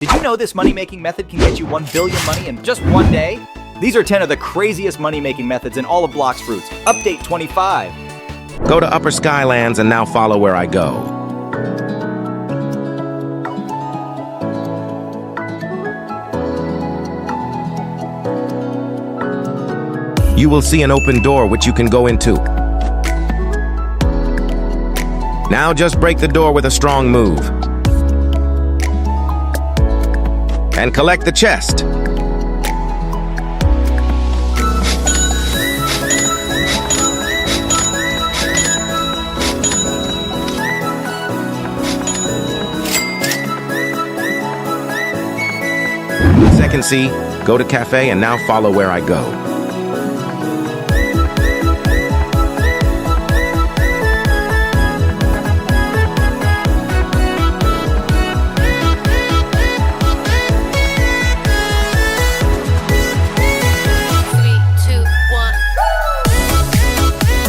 Did you know this money-making method can get you 1 billion money in just one day? These are 10 of the craziest money-making methods in all of Blox Fruits. Update 25. Go to Upper Skylands and now follow where I go. You will see an open door which you can go into. Now just break the door with a strong move. And collect the chest. Second C, go to cafe and now follow where I go.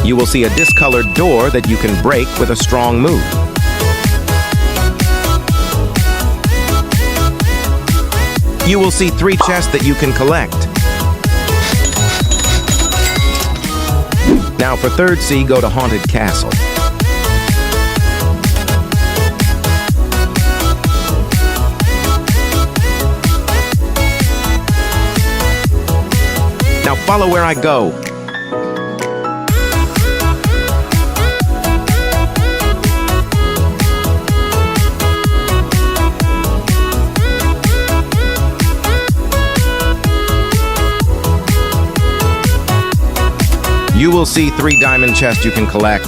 You will see a discolored door that you can break with a strong move. You will see 3 chests that you can collect. Now for third C, go to Haunted Castle. Now follow where I go. You will see 3 diamond chests you can collect.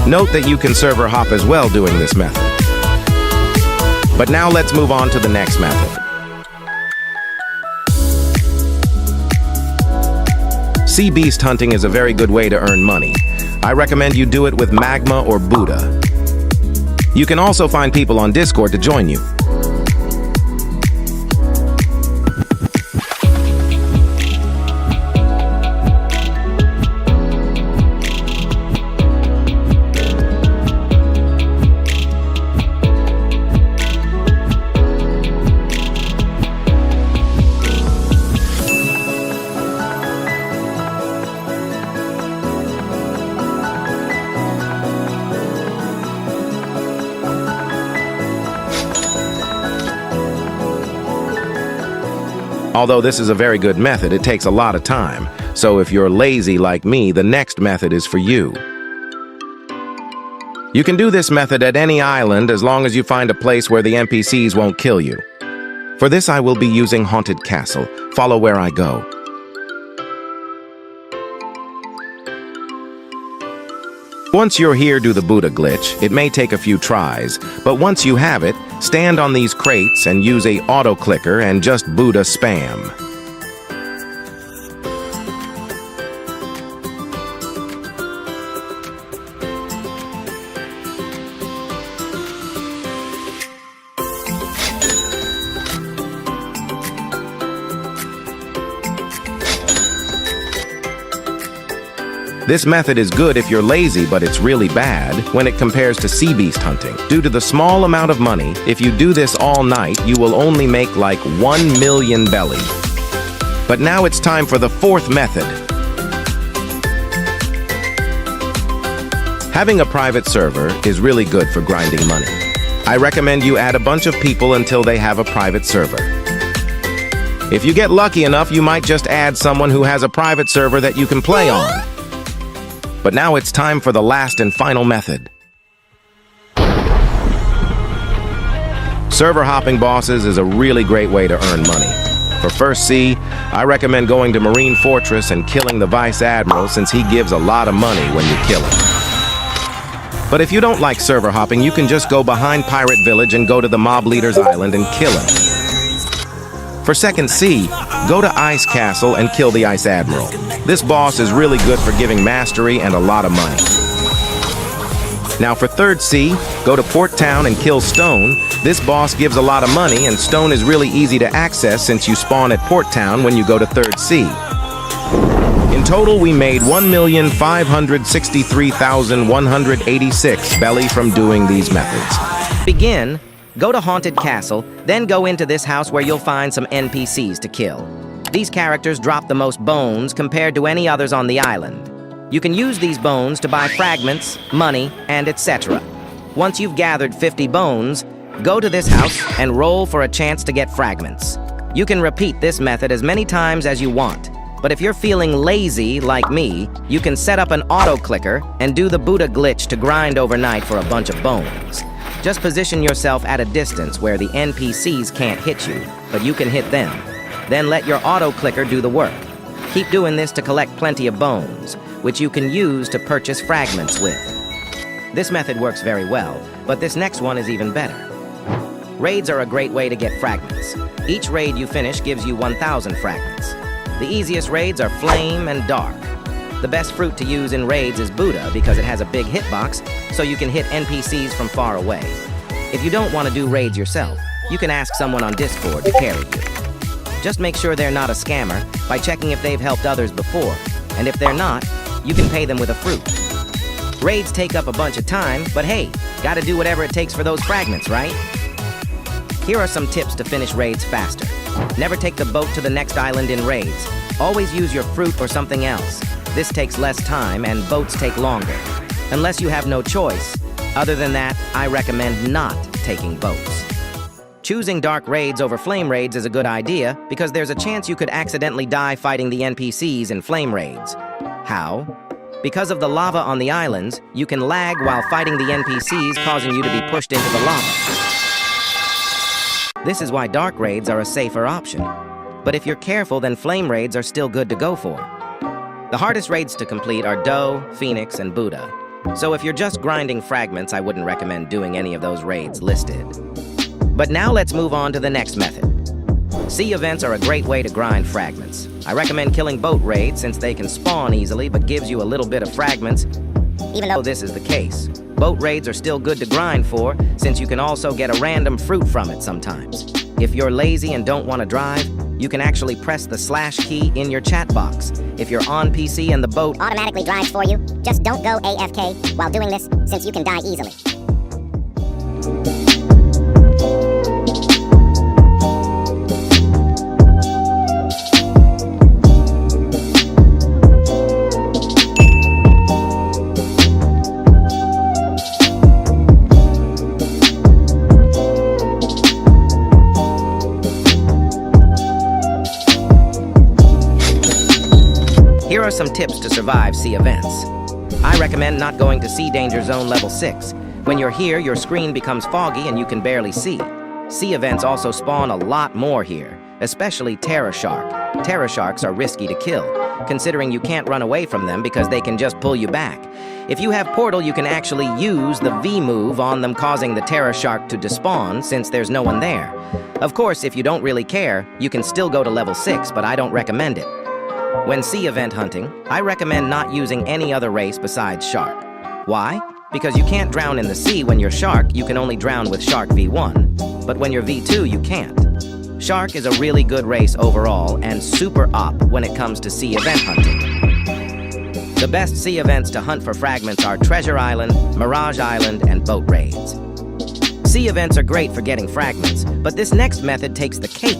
Note that you can server hop as well doing this method. But now let's move on to the next method. Sea beast hunting is a very good way to earn money. I recommend you do it with Magma or Buddha. You can also find people on Discord to join you. Although this is a very good method, it takes a lot of time. So if you're lazy like me, the next method is for you. You can do this method at any island as long as you find a place where the NPCs won't kill you. For this, I will be using Haunted Castle. Follow where I go. Once you're here, do the Buddha glitch. It may take a few tries, but once you have it, stand on these crates and use a auto clicker and just Buddha spam. This method is good if you're lazy, but it's really bad when it compares to sea beast hunting. Due to the small amount of money, if you do this all night, you will only make like 1 million belly. But now it's time for the fourth method. Having a private server is really good for grinding money. I recommend you add a bunch of people until they have a private server. If you get lucky enough, you might just add someone who has a private server that you can play on. But now it's time for the last and final method. Server hopping bosses is a really great way to earn money. For first C, I recommend going to Marine Fortress and killing the Vice Admiral since he gives a lot of money when you kill him. But if you don't like server hopping, you can just go behind Pirate Village and go to the Mob Leader's Island and kill him. For second C, go to Ice Castle and kill the Ice Admiral. This boss is really good for giving mastery and a lot of money. Now for third C, go to Port Town and kill Stone. This boss gives a lot of money and Stone is really easy to access since you spawn at Port Town when you go to third C. In total, we made 1,563,186 belly from doing these methods. Begin, go to Haunted Castle, then go into this house where you'll find some NPCs to kill. These characters drop the most bones compared to any others on the island. You can use these bones to buy fragments, money, and etc. Once you've gathered 50 bones, go to this house and roll for a chance to get fragments. You can repeat this method as many times as you want, but if you're feeling lazy like me, you can set up an auto-clicker and do the Buddha glitch to grind overnight for a bunch of bones. Just position yourself at a distance where the NPCs can't hit you, but you can hit them. Then let your auto-clicker do the work. Keep doing this to collect plenty of bones, which you can use to purchase fragments with. This method works very well, but this next one is even better. Raids are a great way to get fragments. Each raid you finish gives you 1,000 fragments. The easiest raids are Flame and Dark. The best fruit to use in raids is Buddha because it has a big hitbox, so you can hit NPCs from far away. If you don't want to do raids yourself, you can ask someone on Discord to carry you. Just make sure they're not a scammer by checking if they've helped others before, and if they're not, you can pay them with a fruit. Raids take up a bunch of time, but hey, gotta do whatever it takes for those fragments, right? Here are some tips to finish raids faster. Never take the boat to the next island in raids. Always use your fruit or something else. This takes less time and boats take longer. Unless you have no choice. Other than that, I recommend not taking boats. Choosing dark raids over flame raids is a good idea because there's a chance you could accidentally die fighting the NPCs in flame raids. How? Because of the lava on the islands, you can lag while fighting the NPCs, causing you to be pushed into the lava. This is why dark raids are a safer option. But if you're careful, then flame raids are still good to go for. The hardest raids to complete are Doe, Phoenix, and Buddha. So if you're just grinding fragments, I wouldn't recommend doing any of those raids listed. But now let's move on to the next method. Sea events are a great way to grind fragments. I recommend killing boat raids since they can spawn easily but gives you a little bit of fragments. Even though this is the case, boat raids are still good to grind for since you can also get a random fruit from it sometimes. If you're lazy and don't want to drive, you can actually press the / key in your chat box. If you're on PC and the boat automatically drives for you, just don't go AFK while doing this since you can die easily. Here are some tips to survive sea events. I recommend not going to Sea Danger Zone level 6. When you're here, your screen becomes foggy and you can barely see. Sea events also spawn a lot more here, especially Terror Shark. Terror Sharks are risky to kill, considering you can't run away from them because they can just pull you back. If you have Portal, you can actually use the V move on them, causing the Terror Shark to despawn since there's no one there. Of course, if you don't really care, you can still go to level 6, but I don't recommend it. When sea event hunting, I recommend not using any other race besides Shark. Why? Because you can't drown in the sea when you're Shark, you can only drown with Shark V1. But when you're V2, you can't. Shark is a really good race overall and super op when it comes to sea event hunting. The best sea events to hunt for fragments are Treasure Island, Mirage Island, and boat raids. Sea events are great for getting fragments, but this next method takes the cake.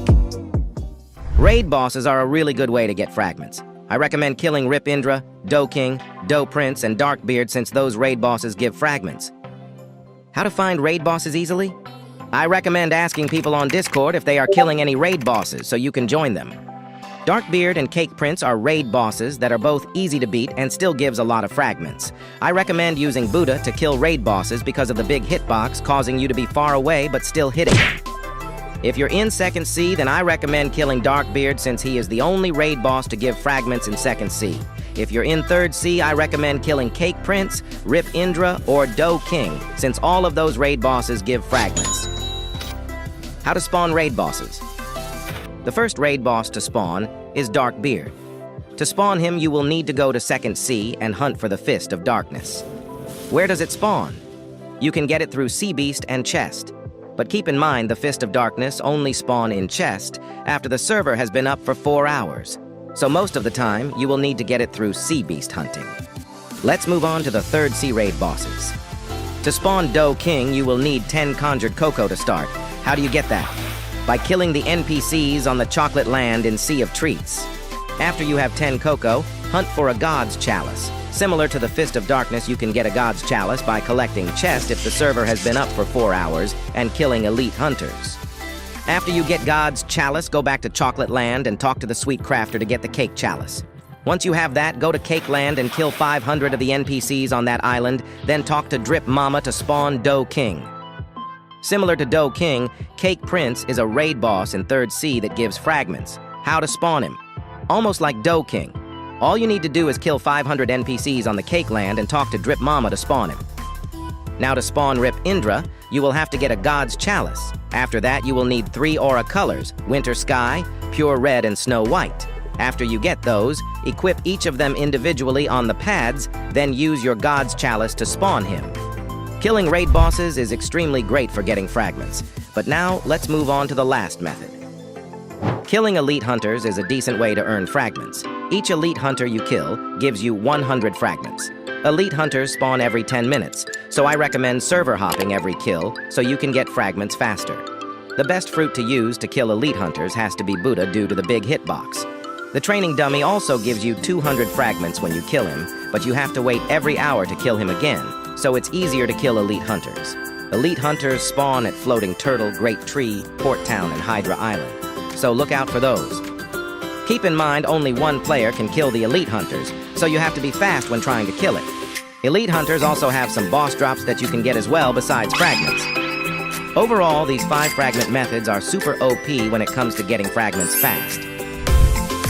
Raid bosses are a really good way to get fragments. I recommend killing Rip Indra, Doe King, Doe Prince, and Darkbeard since those raid bosses give fragments. How to find raid bosses easily? I recommend asking people on Discord if they are killing any raid bosses so you can join them. Darkbeard and Cake Prince are raid bosses that are both easy to beat and still gives a lot of fragments. I recommend using Buddha to kill raid bosses because of the big hitbox causing you to be far away but still hitting them. If you're in 2nd C, then I recommend killing Darkbeard since he is the only raid boss to give fragments in 2nd C. If you're in 3rd C, I recommend killing Cake Prince, Rip Indra, or Doe King, since all of those raid bosses give fragments. How to spawn raid bosses. The first raid boss to spawn is Darkbeard. To spawn him, you will need to go to 2nd C and hunt for the Fist of Darkness. Where does it spawn? You can get it through Sea Beast and Chest. But keep in mind the Fist of Darkness only spawn in Chest after the server has been up for 4 hours. so most of the time, you will need to get it through sea beast hunting. Let's move on to the third sea raid bosses. To spawn Dough King, you will need 10 conjured cocoa to start. How do you get that? By killing the NPCs on the chocolate land in Sea of Treats. After you have 10 cocoa, hunt for a God's Chalice. Similar to the Fist of Darkness, you can get a God's Chalice by collecting chests if the server has been up for 4 hours and killing elite hunters. After you get God's Chalice, go back to Chocolate Land and talk to the Sweet Crafter to get the Cake Chalice. Once you have that, go to Cake Land and kill 500 of the NPCs on that island, then talk to Drip Mama to spawn Dough King. Similar to Dough King, Cake Prince is a raid boss in 3rd Sea that gives fragments. How to spawn him? Almost like Dough King. All you need to do is kill 500 NPCs on the Cake Land and talk to Drip Mama to spawn him. Now to spawn Rip Indra, you will have to get a God's Chalice. After that, you will need 3 aura colors, Winter Sky, Pure Red, and Snow White. After you get those, equip each of them individually on the pads, then use your God's Chalice to spawn him. Killing raid bosses is extremely great for getting fragments, but now let's move on to the last method. Killing elite hunters is a decent way to earn fragments. Each elite hunter you kill gives you 100 fragments. Elite hunters spawn every 10 minutes, so I recommend server hopping every kill so you can get fragments faster. The best fruit to use to kill elite hunters has to be Buddha due to the big hitbox. The training dummy also gives you 200 fragments when you kill him, but you have to wait every hour to kill him again, so it's easier to kill elite hunters. Elite hunters spawn at Floating Turtle, Great Tree, Port Town, and Hydra Island, so look out for those. Keep in mind only one player can kill the elite hunters, so you have to be fast when trying to kill it. Elite hunters also have some boss drops that you can get as well besides fragments. Overall, these 5 fragment methods are super OP when it comes to getting fragments fast.